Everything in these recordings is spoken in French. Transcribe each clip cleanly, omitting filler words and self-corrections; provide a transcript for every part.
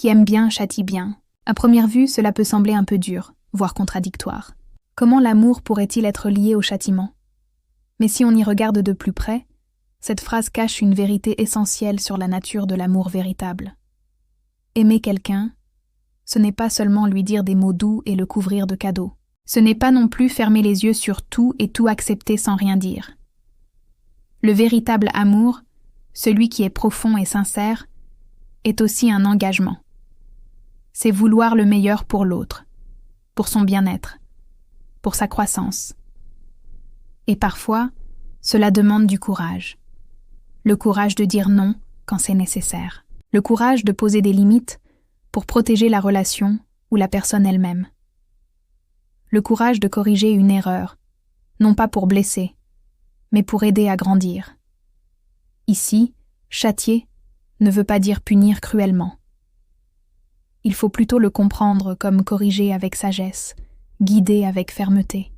qui aime bien châtie bien. À première vue, cela peut sembler un peu dur, voire contradictoire. Comment l'amour pourrait-il être lié au châtiment? Mais si on y regarde de plus près, cette phrase cache une vérité essentielle sur la nature de l'amour véritable. Aimer quelqu'un, ce n'est pas seulement lui dire des mots doux et le couvrir de cadeaux. Ce n'est pas non plus fermer les yeux sur tout et tout accepter sans rien dire. Le véritable amour, celui qui est profond et sincère, est aussi un engagement. C'est vouloir le meilleur pour l'autre, pour son bien-être, pour sa croissance. Et parfois, cela demande du courage. Le courage de dire non quand c'est nécessaire. Le courage de poser des limites pour protéger la relation ou la personne elle-même. Le courage de corriger une erreur, non pas pour blesser, mais pour aider à grandir. Ici, châtier ne veut pas dire punir cruellement. Il faut plutôt le comprendre comme corriger avec sagesse, guider avec fermeté.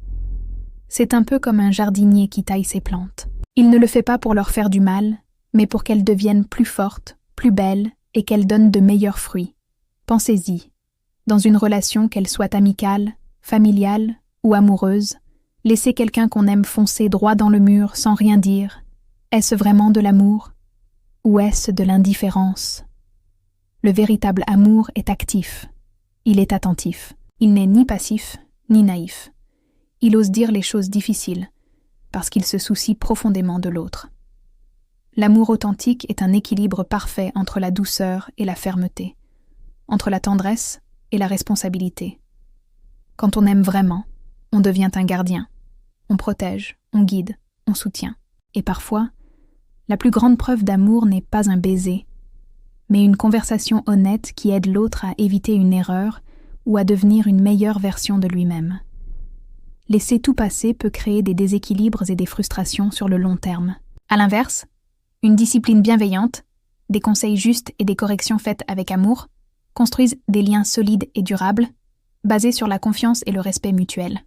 C'est un peu comme un jardinier qui taille ses plantes. Il ne le fait pas pour leur faire du mal, mais pour qu'elles deviennent plus fortes, plus belles et qu'elles donnent de meilleurs fruits. Pensez-y. Dans une relation, qu'elle soit amicale, familiale ou amoureuse, laisser quelqu'un qu'on aime foncer droit dans le mur sans rien dire, est-ce vraiment de l'amour ou est-ce de l'indifférence? Le véritable amour est actif. Il est attentif. Il n'est ni passif, ni naïf. Il ose dire les choses difficiles, parce qu'il se soucie profondément de l'autre. L'amour authentique est un équilibre parfait entre la douceur et la fermeté, entre la tendresse et la responsabilité. Quand on aime vraiment, on devient un gardien. On protège, on guide, on soutient. Et parfois, la plus grande preuve d'amour n'est pas un baiser, mais une conversation honnête qui aide l'autre à éviter une erreur ou à devenir une meilleure version de lui-même. Laisser tout passer peut créer des déséquilibres et des frustrations sur le long terme. À l'inverse, une discipline bienveillante, des conseils justes et des corrections faites avec amour construisent des liens solides et durables, basés sur la confiance et le respect mutuel.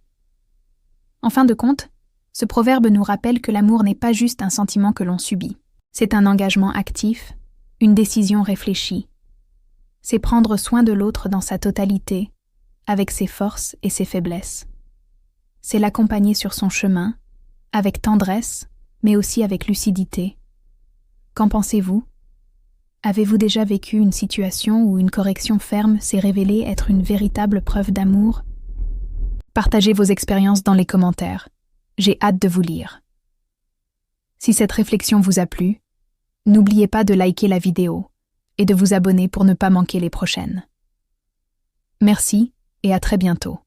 En fin de compte, ce proverbe nous rappelle que l'amour n'est pas juste un sentiment que l'on subit. C'est un engagement actif, une décision réfléchie. C'est prendre soin de l'autre dans sa totalité, avec ses forces et ses faiblesses. C'est l'accompagner sur son chemin, avec tendresse, mais aussi avec lucidité. Qu'en pensez-vous? Avez-vous déjà vécu une situation où une correction ferme s'est révélée être une véritable preuve d'amour? Partagez vos expériences dans les commentaires. J'ai hâte de vous lire. Si cette réflexion vous a plu, n'oubliez pas de liker la vidéo et de vous abonner pour ne pas manquer les prochaines. Merci et à très bientôt.